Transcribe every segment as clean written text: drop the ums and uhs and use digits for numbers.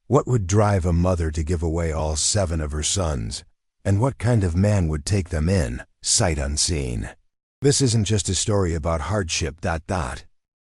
What would drive a mother to give away all 7 of her sons? And what kind of man would take them in, sight unseen? This isn't just a story about hardship.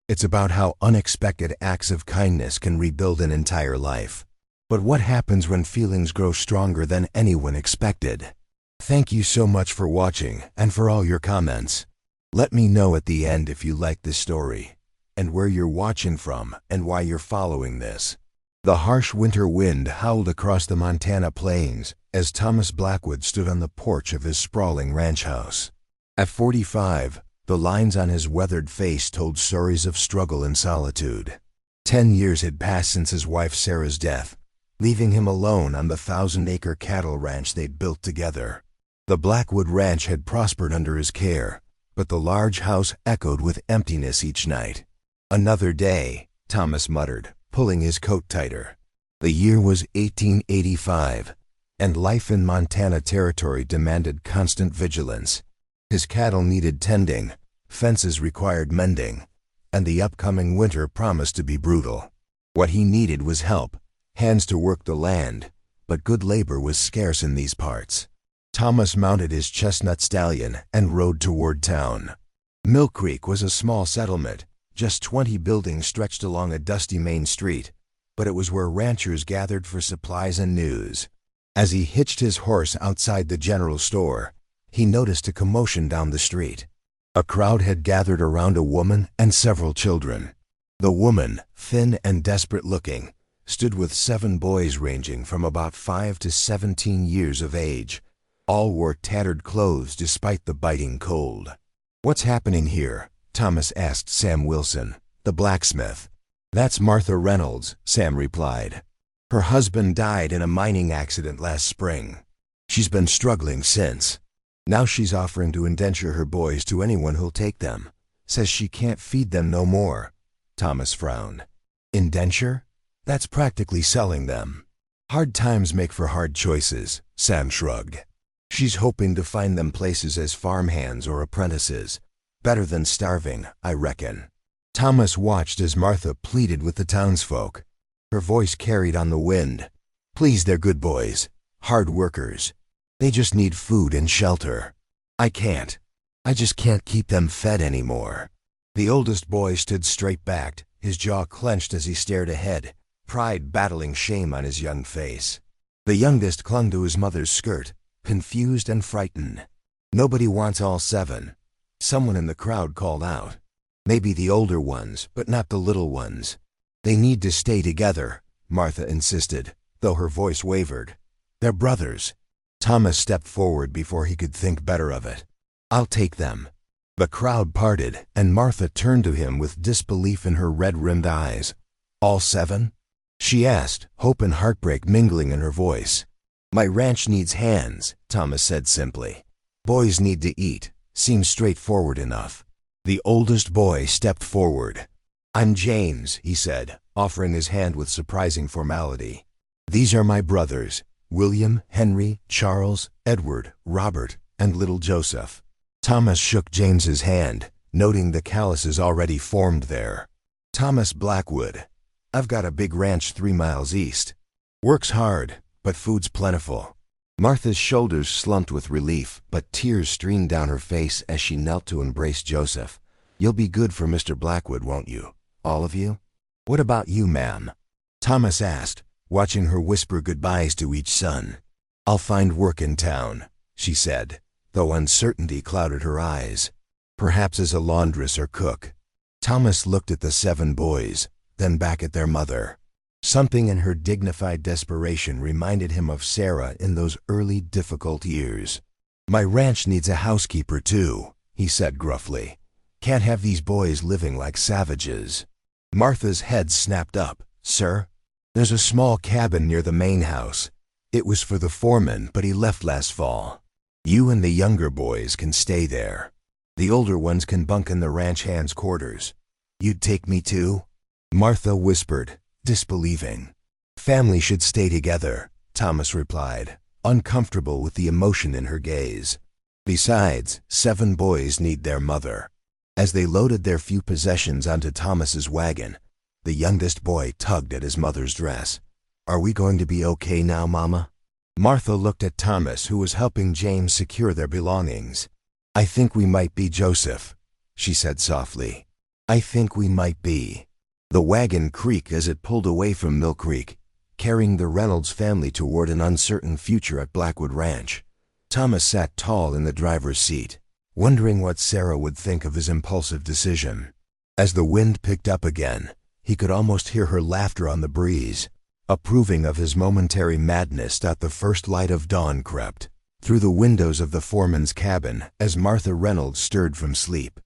It's about how unexpected acts of kindness can rebuild an entire life. But what happens when feelings grow stronger than anyone expected? Thank you so much for watching and for all your comments. Let me know at the end if you liked this story, and where you're watching from and why you're following this. The harsh winter wind howled across the Montana plains as Thomas Blackwood stood on the porch of his sprawling ranch house. At 45, the lines on his weathered face told stories of struggle and solitude. 10 years had passed since his wife Sarah's death, leaving him alone on the 1,000-acre cattle ranch they'd built together. The Blackwood Ranch had prospered under his care, but the large house echoed with emptiness each night. "Another day," Thomas muttered, pulling his coat tighter. The year was 1885, and life in Montana Territory demanded constant vigilance. His cattle needed tending, fences required mending, and the upcoming winter promised to be brutal. What he needed was help, hands to work the land, but good labor was scarce in these parts. Thomas mounted his chestnut stallion and rode toward town. Mill Creek was a small settlement, just 20 buildings stretched along a dusty main street, but it was where ranchers gathered for supplies and news. As he hitched his horse outside the general store, he noticed a commotion down the street. A crowd had gathered around a woman and several children. The woman, thin and desperate-looking, stood with 7 boys ranging from about 5 to 17 years of age. All wore tattered clothes despite the biting cold. "What's happening here?" Thomas asked Sam Wilson, the blacksmith. "That's Martha Reynolds," Sam replied. "Her husband died in a mining accident last spring. She's been struggling since. Now she's offering to indenture her boys to anyone who'll take them. Says she can't feed them no more." Thomas frowned. "Indenture? That's practically selling them." "Hard times make for hard choices," Sam shrugged. "She's hoping to find them places as farmhands or apprentices. Better than starving, I reckon." Thomas watched as Martha pleaded with the townsfolk. Her voice carried on the wind. "Please, they're good boys, hard workers. They just need food and shelter. I just can't keep them fed anymore." The oldest boy stood straight-backed, his jaw clenched as he stared ahead, pride battling shame on his young face. The youngest clung to his mother's skirt, confused and frightened. "Nobody wants all 7. Someone in the crowd called out. "Maybe the older ones, but not the little ones. They need to stay together," Martha insisted, though her voice wavered. "They're brothers." Thomas stepped forward before he could think better of it. "I'll take them." The crowd parted, and Martha turned to him with disbelief in her red-rimmed eyes. "All 7? She asked, hope and heartbreak mingling in her voice. "My ranch needs hands," Thomas said simply. "Boys need to eat." Seemed straightforward enough. The oldest boy stepped forward. "I'm James," he said, offering his hand with surprising formality. "These are my brothers, William, Henry, Charles, Edward, Robert, and little Joseph." Thomas shook James's hand, noting the calluses already formed there. "Thomas Blackwood. I've got a big ranch 3 miles east. Works hard, but food's plentiful." Martha's shoulders slumped with relief, but tears streamed down her face as she knelt to embrace Joseph. "You'll be good for Mr. Blackwood, won't you? All of you?" "What about you, ma'am?" Thomas asked, watching her whisper goodbyes to each son. "I'll find work in town," she said, though uncertainty clouded her eyes. "Perhaps as a laundress or cook." Thomas looked at the 7 boys, then back at their mother. Something in her dignified desperation reminded him of Sarah in those early difficult years. "My ranch needs a housekeeper too," he said gruffly. "Can't have these boys living like savages." Martha's head snapped up. "Sir? There's a small cabin near the main house. It was for the foreman, but he left last fall. You and the younger boys can stay there. The older ones can bunk in the ranch hands' quarters. You'd take me too?" Martha whispered, disbelieving. "Family should stay together," Thomas replied, uncomfortable with the emotion in her gaze. "Besides, 7 boys need their mother." As they loaded their few possessions onto Thomas's wagon, the youngest boy tugged at his mother's dress. Are we going to be okay now, Mama? Martha looked at Thomas, who was helping James secure their belongings. I think we might be, Joseph, she said softly. I think we might be. The wagon creaked as it pulled away from Mill Creek, carrying the Reynolds family toward an uncertain future at Blackwood Ranch. Thomas sat tall in the driver's seat, wondering what Sarah would think of his impulsive decision. As the wind picked up again, he could almost hear her laughter on the breeze, approving of his momentary madness. The first light of dawn crept through the windows of the foreman's cabin as Martha Reynolds stirred from sleep.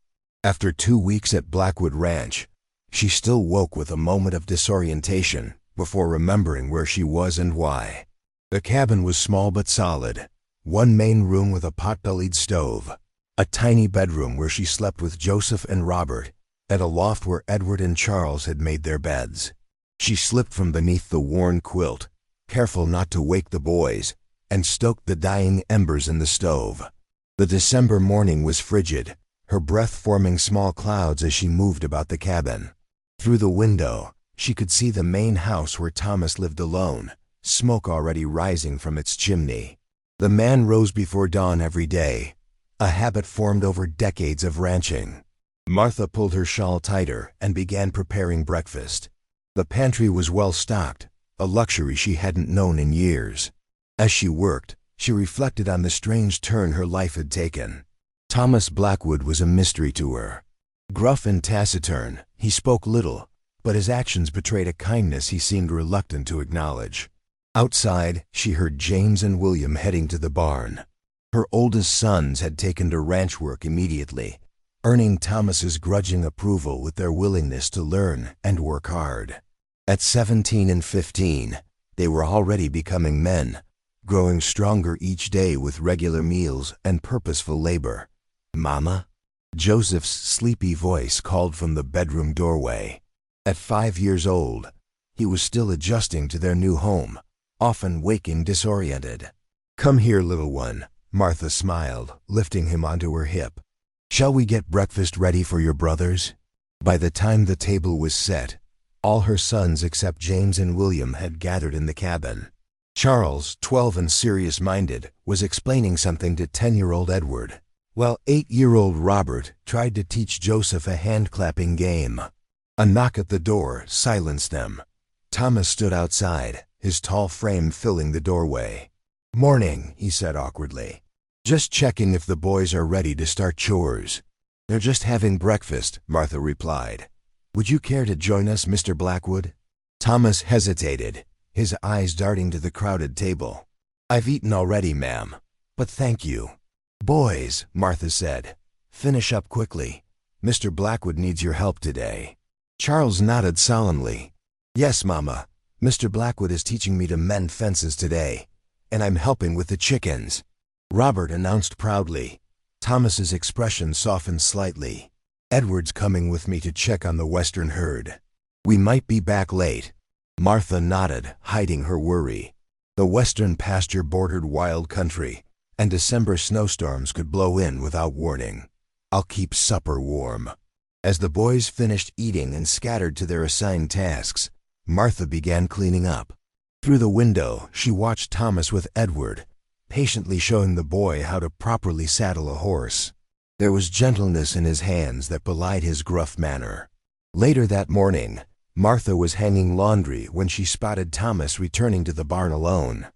After 2 weeks at Blackwood Ranch, she still woke with a moment of disorientation before remembering where she was and why. The cabin was small but solid. One main room with a pot-bellied stove, a tiny bedroom where she slept with Joseph and Robert, and a loft where Edward and Charles had made their beds. She slipped from beneath the worn quilt, careful not to wake the boys, and stoked the dying embers in the stove. The December morning was frigid, her breath forming small clouds as she moved about the cabin. Through the window, she could see the main house where Thomas lived alone, smoke already rising from its chimney. The man rose before dawn every day, a habit formed over decades of ranching. Martha pulled her shawl tighter and began preparing breakfast. The pantry was well stocked, a luxury she hadn't known in years. As she worked, she reflected on the strange turn her life had taken. Thomas Blackwood was a mystery to her. Gruff and taciturn, he spoke little, but his actions betrayed a kindness he seemed reluctant to acknowledge. Outside, she heard James and William heading to the barn. Her oldest sons had taken to ranch work immediately, earning Thomas's grudging approval with their willingness to learn and work hard. At 17 and 15, they were already becoming men, growing stronger each day with regular meals and purposeful labor. Mama? Joseph's sleepy voice called from the bedroom doorway. At 5 years old, he was still adjusting to their new home, often waking disoriented. Come here, little one, Martha smiled, lifting him onto her hip. Shall we get breakfast ready for your brothers? By the time the table was set, all her sons except James and William had gathered in the cabin. Charles, 12 and serious-minded, was explaining something to 10-year-old Edward, while 8-year-old Robert tried to teach Joseph a hand-clapping game. A knock at the door silenced them. Thomas stood outside, his tall frame filling the doorway. Morning, he said awkwardly. Just checking if the boys are ready to start chores. They're just having breakfast, Martha replied. Would you care to join us, Mr. Blackwood? Thomas hesitated, his eyes darting to the crowded table. I've eaten already, ma'am, but thank you. Boys, Martha said, finish up quickly. Mr. Blackwood needs your help today. Charles nodded solemnly. Yes, Mama. Mr. Blackwood is teaching me to mend fences today, and I'm helping with the chickens, Robert announced proudly. Thomas's expression softened slightly. Edward's coming with me to check on the western herd. We might be back late. Martha nodded, hiding her worry. The western pasture bordered wild country, and December snowstorms could blow in without warning. I'll keep supper warm. As the boys finished eating and scattered to their assigned tasks, Martha began cleaning up. Through the window, she watched Thomas with Edward, patiently showing the boy how to properly saddle a horse. There was gentleness in his hands that belied his gruff manner. Later that morning, Martha was hanging laundry when she spotted Thomas returning to the barn alone.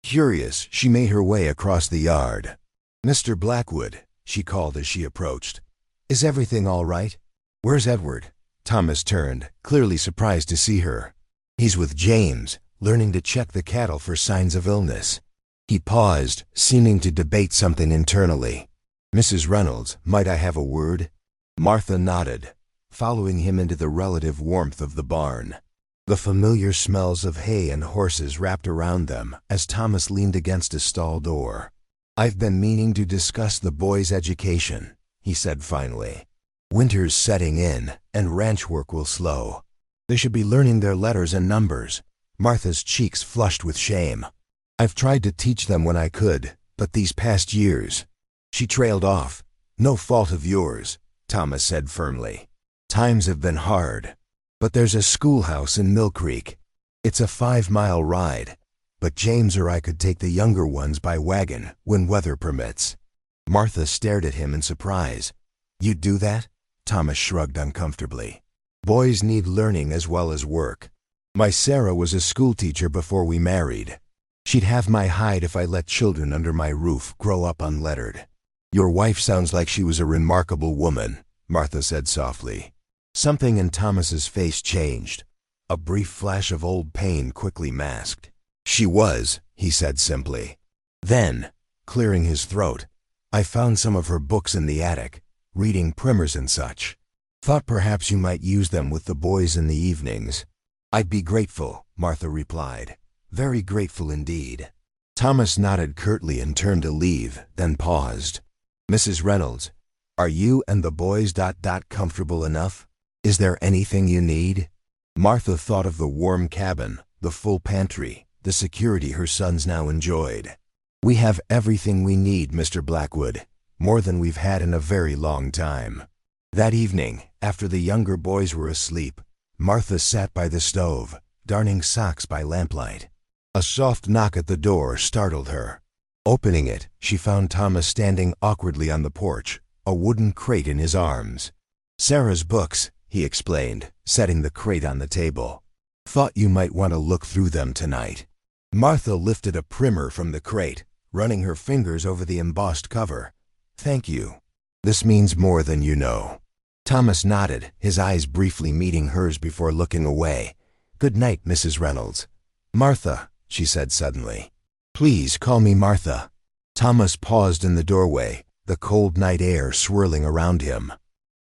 Curious, she made her way across the yard. Mr. Blackwood, she called as she approached. Is everything all right? Where's Edward? Thomas turned, clearly surprised to see her. He's with James, learning to check the cattle for signs of illness. He paused, seeming to debate something internally. Mrs. Reynolds, might I have a word? Martha nodded, following him into the relative warmth of the barn. The familiar smells of hay and horses wrapped around them as Thomas leaned against a stall door. I've been meaning to discuss the boys' education, he said finally. Winter's setting in, and ranch work will slow. They should be learning their letters and numbers. Martha's cheeks flushed with shame. I've tried to teach them when I could, but these past years... She trailed off. No fault of yours, Thomas said firmly. Times have been hard. But there's a schoolhouse in Mill Creek. It's a 5-mile ride, but James or I could take the younger ones by wagon when weather permits. Martha stared at him in surprise. You'd do that? Thomas shrugged uncomfortably. Boys need learning as well as work. My Sarah was a schoolteacher before we married. She'd have my hide if I let children under my roof grow up unlettered. Your wife sounds like she was a remarkable woman, Martha said softly. Something in Thomas's face changed. A brief flash of old pain quickly masked. She was, he said simply. Then, clearing his throat, I found some of her books in the attic, reading primers and such. Thought perhaps you might use them with the boys in the evenings. I'd be grateful, Martha replied. Very grateful indeed. Thomas nodded curtly and turned to leave, then paused. Mrs. Reynolds, are you and the boys comfortable enough? Is there anything you need? Martha thought of the warm cabin, the full pantry, the security her sons now enjoyed. We have everything we need, Mr. Blackwood, more than we've had in a very long time. That evening, after the younger boys were asleep, Martha sat by the stove, darning socks by lamplight. A soft knock at the door startled her. Opening it, she found Thomas standing awkwardly on the porch, a wooden crate in his arms. Sarah's books, he explained, setting the crate on the table. Thought you might want to look through them tonight. Martha lifted a primer from the crate, running her fingers over the embossed cover. Thank you. This means more than you know. Thomas nodded, his eyes briefly meeting hers before looking away. Good night, Mrs. Reynolds. Martha, she said suddenly. Please call me Martha. Thomas paused in the doorway, the cold night air swirling around him.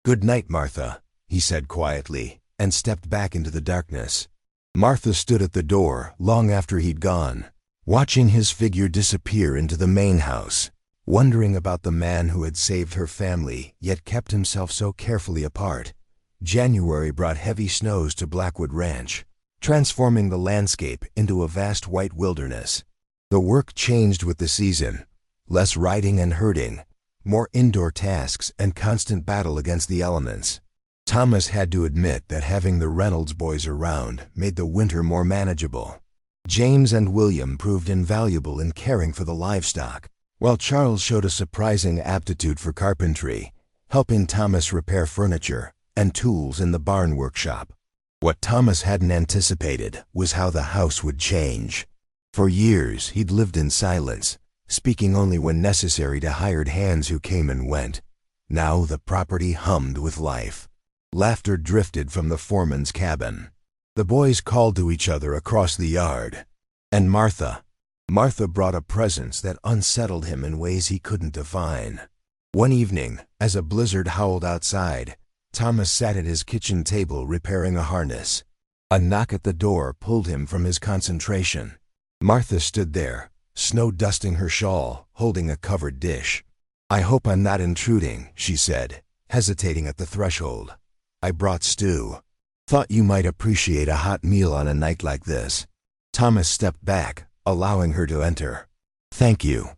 Good night, Martha, he said quietly, and stepped back into the darkness. Martha stood at the door long after he'd gone, watching his figure disappear into the main house, wondering about the man who had saved her family yet kept himself so carefully apart. January brought heavy snows to Blackwood Ranch, transforming the landscape into a vast white wilderness. The work changed with the season. Less riding and herding, more indoor tasks and constant battle against the elements. Thomas had to admit that having the Reynolds boys around made the winter more manageable. James and William proved invaluable in caring for the livestock, while Charles showed a surprising aptitude for carpentry, helping Thomas repair furniture and tools in the barn workshop. What Thomas hadn't anticipated was how the house would change. For years he'd lived in silence, speaking only when necessary to hired hands who came and went. Now the property hummed with life. Laughter drifted from the foreman's cabin. The boys called to each other across the yard. And Martha brought a presence that unsettled him in ways he couldn't define. One evening, as a blizzard howled outside, Thomas sat at his kitchen table repairing a harness. A knock at the door pulled him from his concentration. Martha stood there, snow-dusting her shawl, holding a covered dish. I hope I'm not intruding, she said, hesitating at the threshold. I brought stew. Thought you might appreciate a hot meal on a night like this. Thomas stepped back, allowing her to enter. Thank you.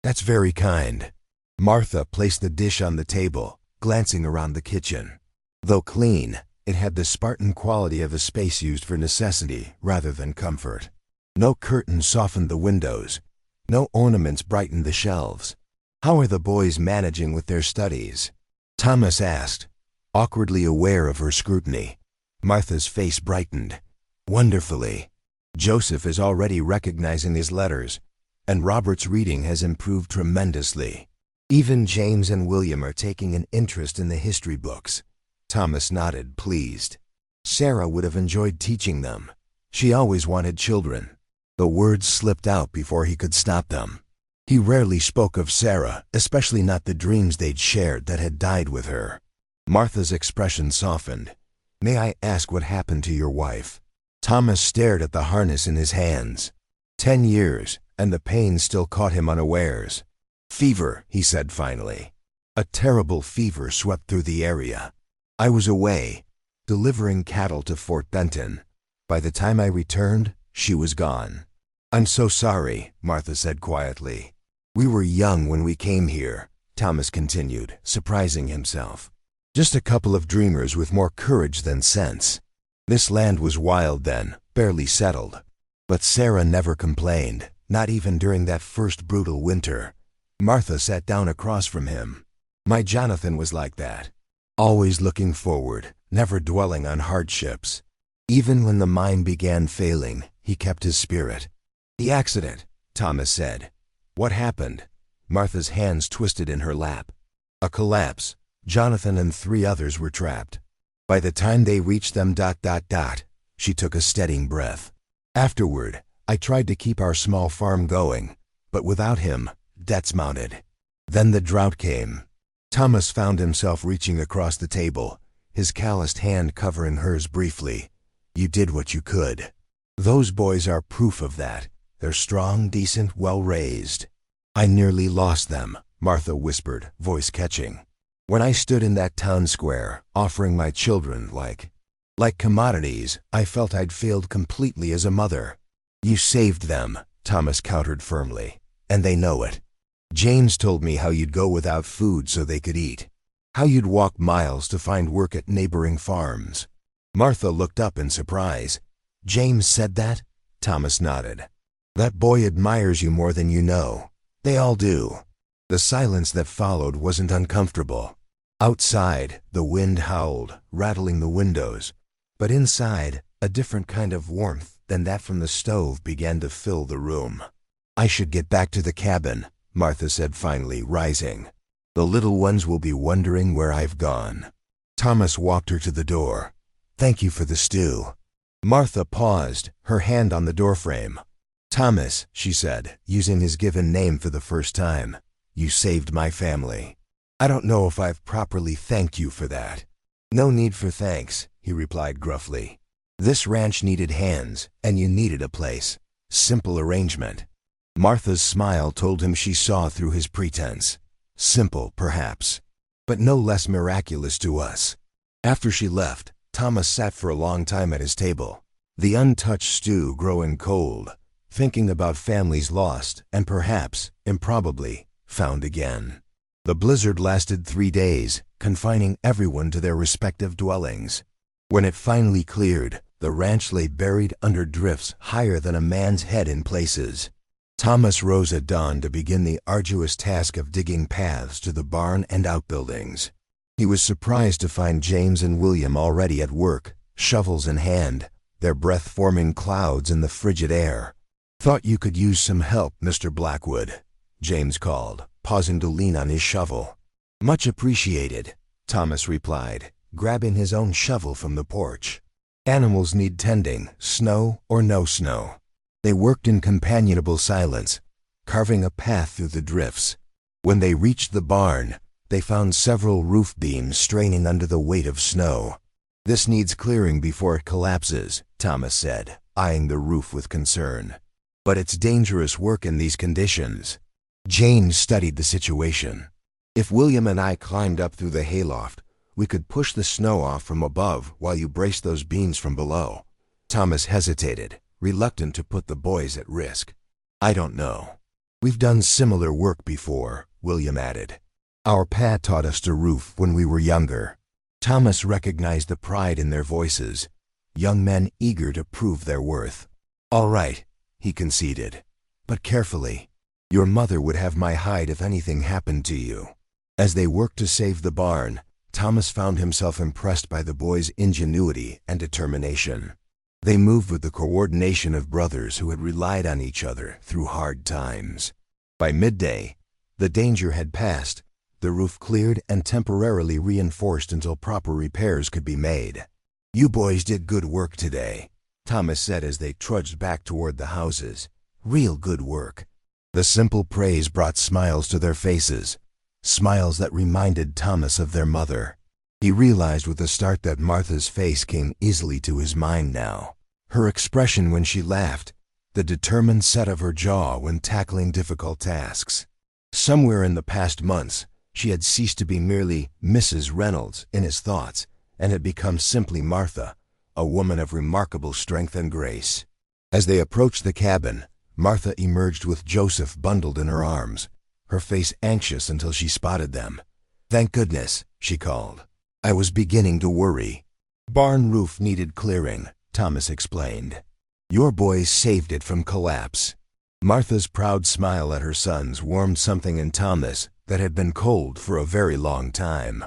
That's very kind. Martha placed the dish on the table, glancing around the kitchen. Though clean, it had the Spartan quality of a space used for necessity rather than comfort. No curtains softened the windows. No ornaments brightened the shelves. How are the boys managing with their studies? Thomas asked, awkwardly aware of her scrutiny. Martha's face brightened. Wonderfully. Joseph is already recognizing his letters, and Robert's reading has improved tremendously. Even James and William are taking an interest in the history books. Thomas nodded, pleased. Sarah would have enjoyed teaching them. She always wanted children. The words slipped out before he could stop them. He rarely spoke of Sarah, especially not the dreams they'd shared that had died with her. Martha's expression softened. May I ask what happened to your wife? Thomas stared at the harness in his hands. 10 years, and the pain still caught him unawares. Fever, he said finally. A terrible fever swept through the area. I was away, delivering cattle to Fort Benton. By the time I returned, she was gone. I'm so sorry, Martha said quietly. We were young when we came here, Thomas continued, surprising himself. Just a couple of dreamers with more courage than sense. This land was wild then, barely settled. But Sarah never complained, not even during that first brutal winter. Martha sat down across from him. My Jonathan was like that, always looking forward, never dwelling on hardships. Even when the mine began failing, he kept his spirit. The accident, Thomas said. What happened? Martha's hands twisted in her lap. A collapse. Jonathan and 3 others were trapped. By the time they reached them... She took a steadying breath. Afterward, I tried to keep our small farm going, but without him, debts mounted. Then the drought came. Thomas found himself reaching across the table, his calloused hand covering hers briefly. You did what you could. Those boys are proof of that. They're strong, decent, well-raised. I nearly lost them, Martha whispered, voice catching. When I stood in that town square, offering my children like commodities, I felt I'd failed completely as a mother. You saved them, Thomas countered firmly, and they know it. James told me how you'd go without food so they could eat, how you'd walk miles to find work at neighboring farms. Martha looked up in surprise. James said that? Thomas nodded. That boy admires you more than you know. They all do. The silence that followed wasn't uncomfortable. Outside, the wind howled, rattling the windows. But inside, a different kind of warmth than that from the stove began to fill the room. I should get back to the cabin, Martha said finally, rising. The little ones will be wondering where I've gone. Thomas walked her to the door. Thank you for the stew. Martha paused, her hand on the doorframe. Thomas, she said, using his given name for the first time, you saved my family. I don't know if I've properly thanked you for that. No need for thanks, he replied gruffly. This ranch needed hands, and you needed a place. Simple arrangement. Martha's smile told him she saw through his pretense. Simple, perhaps, but no less miraculous to us. After she left, Thomas sat for a long time at his table, the untouched stew growing cold, thinking about families lost and perhaps, improbably, found again. The blizzard lasted 3 days, confining everyone to their respective dwellings. When it finally cleared, the ranch lay buried under drifts higher than a man's head in places. Thomas rose at dawn to begin the arduous task of digging paths to the barn and outbuildings. He was surprised to find James and William already at work, shovels in hand, their breath forming clouds in the frigid air. Thought you could use some help, Mr. Blackwood, James called, pausing to lean on his shovel. Much appreciated, Thomas replied, grabbing his own shovel from the porch. Animals need tending, snow or no snow. They worked in companionable silence, carving a path through the drifts. When they reached the barn, they found several roof beams straining under the weight of snow. This needs clearing before it collapses, Thomas said, eyeing the roof with concern. But it's dangerous work in these conditions. Jane studied the situation. If William and I climbed up through the hayloft, we could push the snow off from above while you braced those beams from below. Thomas hesitated, reluctant to put the boys at risk. I don't know. We've done similar work before, William added. Our pa taught us to roof when we were younger. Thomas recognized the pride in their voices, young men eager to prove their worth. All right, he conceded, but carefully. Your mother would have my hide if anything happened to you. As they worked to save the barn, Thomas found himself impressed by the boys' ingenuity and determination. They moved with the coordination of brothers who had relied on each other through hard times. By midday, the danger had passed, the roof cleared and temporarily reinforced until proper repairs could be made. You boys did good work today, Thomas said as they trudged back toward the houses. Real good work. The simple praise brought smiles to their faces, smiles that reminded Thomas of their mother. He realized with a start that Martha's face came easily to his mind now. Her expression when she laughed, the determined set of her jaw when tackling difficult tasks. Somewhere in the past months, she had ceased to be merely Mrs. Reynolds in his thoughts and had become simply Martha, a woman of remarkable strength and grace. As they approached the cabin, Martha emerged with Joseph bundled in her arms, her face anxious until she spotted them. Thank goodness, she called. I was beginning to worry. Barn roof needed clearing, Thomas explained. Your boys saved it from collapse. Martha's proud smile at her sons warmed something in Thomas that had been cold for a very long time.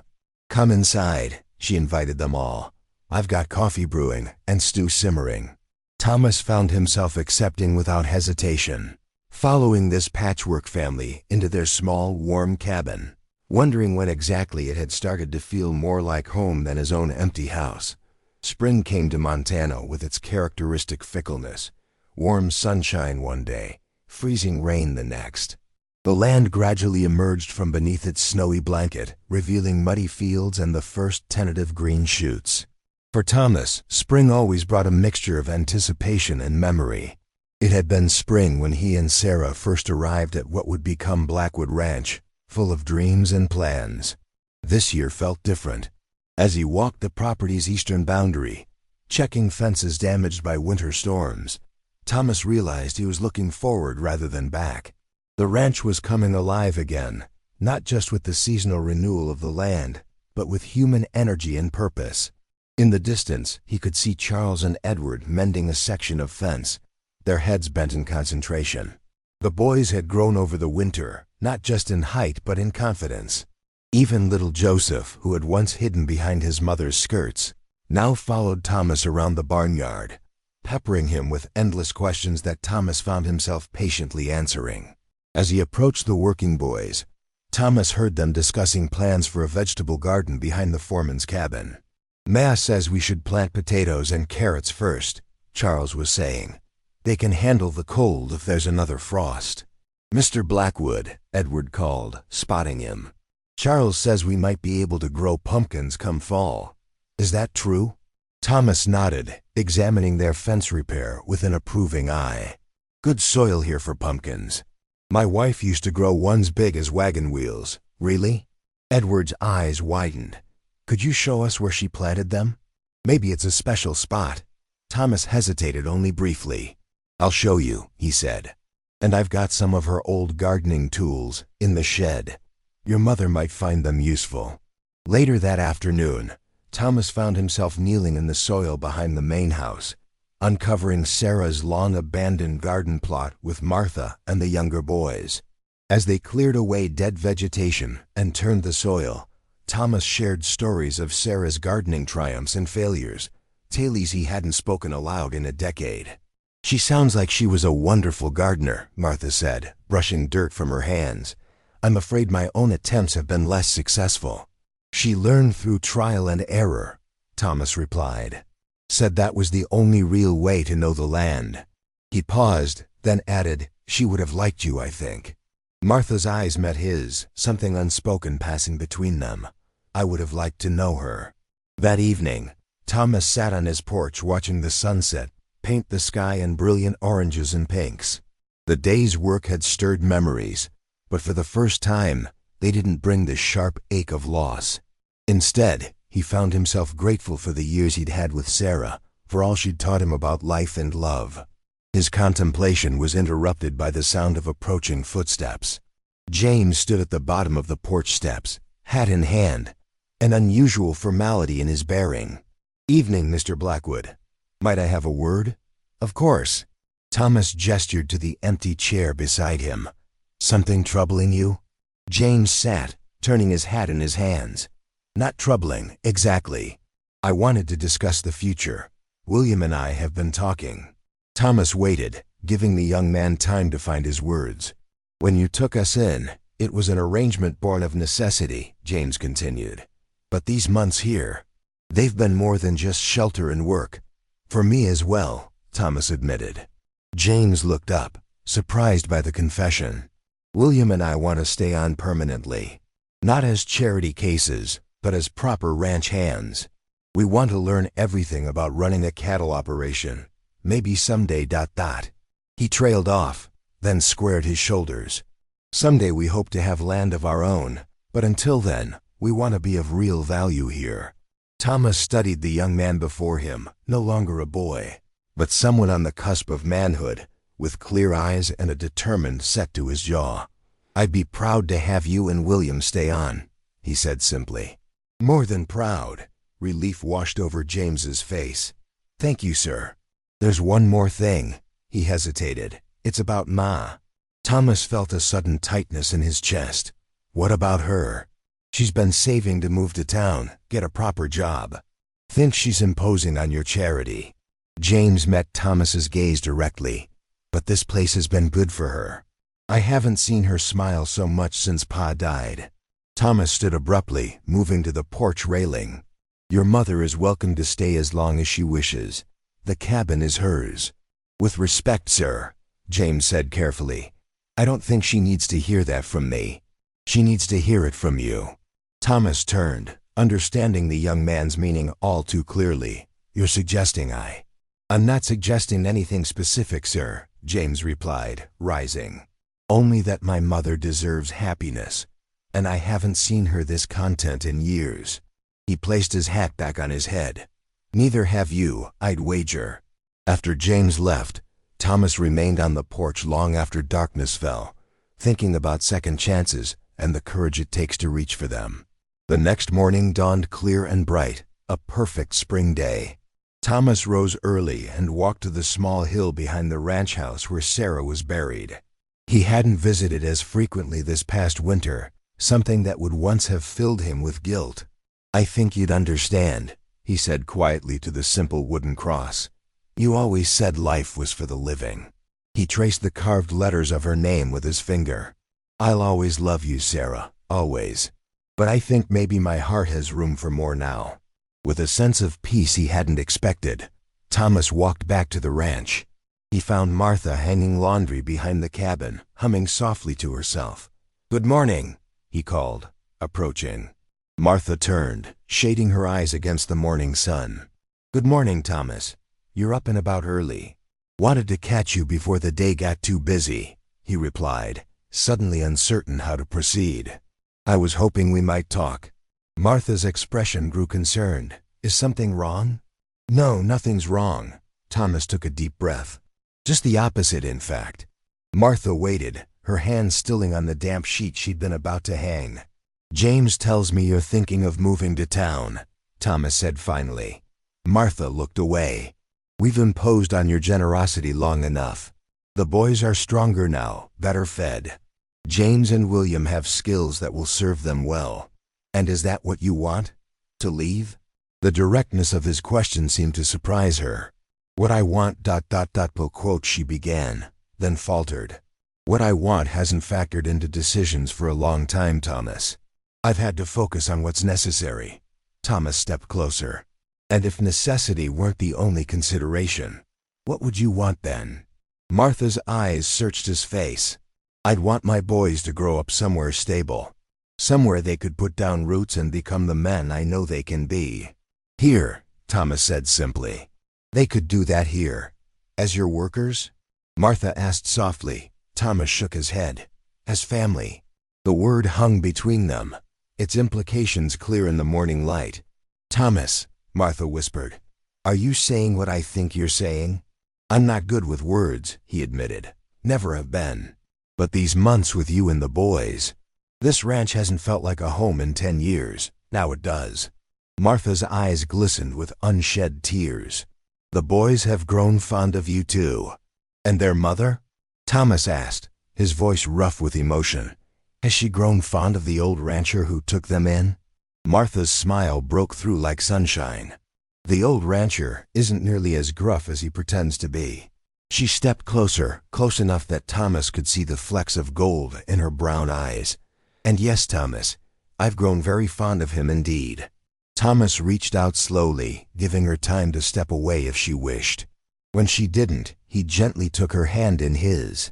Come inside, she invited them all. I've got coffee brewing and stew simmering. Thomas found himself accepting without hesitation, following this patchwork family into their small, warm cabin, wondering when exactly it had started to feel more like home than his own empty house. Spring came to Montana with its characteristic fickleness. Warm sunshine one day, freezing rain the next. The land gradually emerged from beneath its snowy blanket, revealing muddy fields and the first tentative green shoots. For Thomas, spring always brought a mixture of anticipation and memory. It had been spring when he and Sarah first arrived at what would become Blackwood Ranch, full of dreams and plans. This year felt different. As he walked the property's eastern boundary, checking fences damaged by winter storms, Thomas realized he was looking forward rather than back. The ranch was coming alive again, not just with the seasonal renewal of the land, but with human energy and purpose. In the distance, he could see Charles and Edward mending a section of fence, their heads bent in concentration. The boys had grown over the winter, not just in height but in confidence. Even little Joseph, who had once hidden behind his mother's skirts, now followed Thomas around the barnyard, peppering him with endless questions that Thomas found himself patiently answering. As he approached the working boys, Thomas heard them discussing plans for a vegetable garden behind the foreman's cabin. "Ma says we should plant potatoes and carrots first," Charles was saying. "They can handle the cold if there's another frost." "Mr. Blackwood," Edward called, spotting him. "Charles says we might be able to grow pumpkins come fall. Is that true?" Thomas nodded, examining their fence repair with an approving eye. "Good soil here for pumpkins. My wife used to grow ones big as wagon wheels." "Really?" Edward's eyes widened. "Could you show us where she planted them? Maybe it's a special spot." Thomas hesitated only briefly. "I'll show you," he said. "And I've got some of her old gardening tools in the shed. Your mother might find them useful." Later that afternoon, Thomas found himself kneeling in the soil behind the main house, uncovering Sarah's long-abandoned garden plot with Martha and the younger boys. As they cleared away dead vegetation and turned the soil, Thomas shared stories of Sarah's gardening triumphs and failures, tales he hadn't spoken aloud in a decade. "She sounds like she was a wonderful gardener," Martha said, brushing dirt from her hands. "I'm afraid my own attempts have been less successful." "She learned through trial and error," Thomas replied. "Said that was the only real way to know the land." He paused, then added, "She would have liked you, I think." Martha's eyes met his, something unspoken passing between them. "I would have liked to know her." That evening, Thomas sat on his porch watching the sunset paint the sky in brilliant oranges and pinks. The day's work had stirred memories, but for the first time, they didn't bring the sharp ache of loss. Instead, he found himself grateful for the years he'd had with Sarah, for all she'd taught him about life and love. His contemplation was interrupted by the sound of approaching footsteps. James stood at the bottom of the porch steps, hat in hand, an unusual formality in his bearing. "Evening, Mr. Blackwood. Might I have a word?" "Of course." Thomas gestured to the empty chair beside him. "Something troubling you?" James sat, turning his hat in his hands. "Not troubling, exactly. I wanted to discuss the future. William and I have been talking." Thomas waited, giving the young man time to find his words. "When you took us in, it was an arrangement born of necessity," James continued. "But these months here, they've been more than just shelter and work. For me as well," Thomas admitted. James looked up, surprised by the confession. "William and I want to stay on permanently. Not as charity cases, but as proper ranch hands. We want to learn everything about running a cattle operation. Maybe someday ... He trailed off, then squared his shoulders. "Someday we hope to have land of our own, but until then, we want to be of real value here." Thomas studied the young man before him, no longer a boy, but someone on the cusp of manhood, with clear eyes and a determined set to his jaw. "I'd be proud to have you and William stay on," he said simply. "More than proud." Relief washed over James's face. "Thank you, sir." There's one more thing. He hesitated. It's about Ma. Thomas felt a sudden tightness in his chest. What about her? She's been saving to move to town, get a proper job. Thinks she's imposing on your charity. James met Thomas's gaze directly. But this place has been good for her. I haven't seen her smile so much since Pa died. Thomas stood abruptly, moving to the porch railing. Your mother is welcome to stay as long as she wishes. The cabin is hers. With respect, sir, James said carefully. I don't think she needs to hear that from me. She needs to hear it from you. Thomas turned, understanding the young man's meaning all too clearly. You're suggesting I'm not suggesting anything specific, sir, James replied, rising. Only that my mother deserves happiness, and I haven't seen her this content in years. He placed his hat back on his head. Neither have you, I'd wager. After James left, Thomas remained on the porch long after darkness fell, thinking about second chances and the courage it takes to reach for them. The next morning dawned clear and bright, a perfect spring day. Thomas rose early and walked to the small hill behind the ranch house where Sarah was buried. He hadn't visited as frequently this past winter, something that would once have filled him with guilt. I think you'd understand, he said quietly to the simple wooden cross. You always said life was for the living. He traced the carved letters of her name with his finger. I'll always love you, Sarah, always. But I think maybe my heart has room for more now. With a sense of peace he hadn't expected, Thomas walked back to the ranch. He found Martha hanging laundry behind the cabin, humming softly to herself. Good morning, he called, approaching. Martha turned, shading her eyes against the morning sun. Good morning, Thomas. You're up and about early. Wanted to catch you before the day got too busy, he replied, suddenly uncertain how to proceed. I was hoping we might talk. Martha's expression grew concerned. Is something wrong? No, nothing's wrong. Thomas took a deep breath. Just the opposite, in fact. Martha waited, her hand stilling on the damp sheet she'd been about to hang. James tells me you're thinking of moving to town, Thomas said finally. Martha looked away. We've imposed on your generosity long enough. The boys are stronger now, better fed. James and William have skills that will serve them well. And is that what you want? To leave? The directness of his question seemed to surprise her. What I want ... quote she began, then faltered. What I want hasn't factored into decisions for a long time, Thomas. I've had to focus on what's necessary. Thomas stepped closer. And if necessity weren't the only consideration, what would you want then? Martha's eyes searched his face. I'd want my boys to grow up somewhere stable. Somewhere they could put down roots and become the men I know they can be. Here, Thomas said simply. They could do that here. As your workers? Martha asked softly. Thomas shook his head. As family. The word hung between them, its implications clear in the morning light. Thomas, Martha whispered, are you saying what I think you're saying? I'm not good with words, he admitted. Never have been. But these months with you and the boys. This ranch hasn't felt like a home in 10 years. Now it does. Martha's eyes glistened with unshed tears. The boys have grown fond of you too. And their mother? Thomas asked, his voice rough with emotion. Has she grown fond of the old rancher who took them in? Martha's smile broke through like sunshine. The old rancher isn't nearly as gruff as he pretends to be. She stepped closer, close enough that Thomas could see the flecks of gold in her brown eyes. And yes, Thomas, I've grown very fond of him indeed. Thomas reached out slowly, giving her time to step away if she wished. When she didn't, he gently took her hand in his.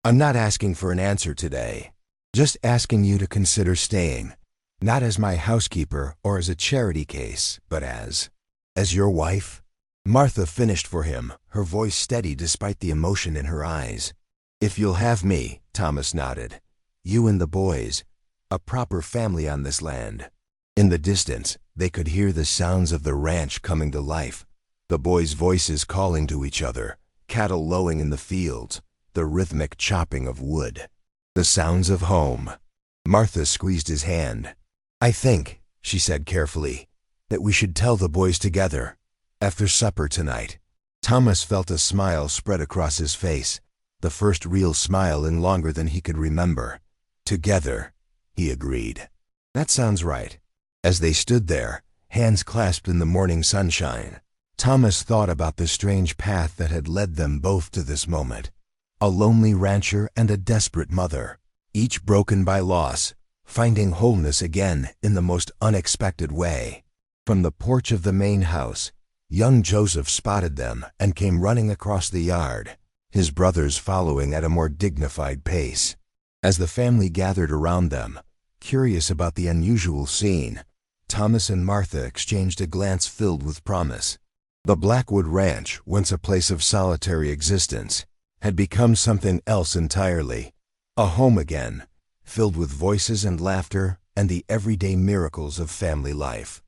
I'm not asking for an answer today. Just asking you to consider staying. Not as my housekeeper or as a charity case, but as your wife? Martha finished for him, her voice steady despite the emotion in her eyes. If you'll have me, Thomas nodded. You and the boys. A proper family on this land. In the distance, they could hear the sounds of the ranch coming to life. The boys' voices calling to each other, cattle lowing in the fields, the rhythmic chopping of wood. The sounds of home. Martha squeezed his hand. I think, she said carefully, that we should tell the boys together, after supper tonight. Thomas felt a smile spread across his face, the first real smile in longer than he could remember. Together, he agreed. That sounds right. As they stood there, hands clasped in the morning sunshine, Thomas thought about the strange path that had led them both to this moment. A lonely rancher and a desperate mother, each broken by loss, finding wholeness again in the most unexpected way. From the porch of the main house, young Joseph spotted them and came running across the yard, his brothers following at a more dignified pace. As the family gathered around them, curious about the unusual scene, Thomas and Martha exchanged a glance filled with promise. The Blackwood Ranch, once a place of solitary existence, had become something else entirely. A home again, filled with voices and laughter and the everyday miracles of family life.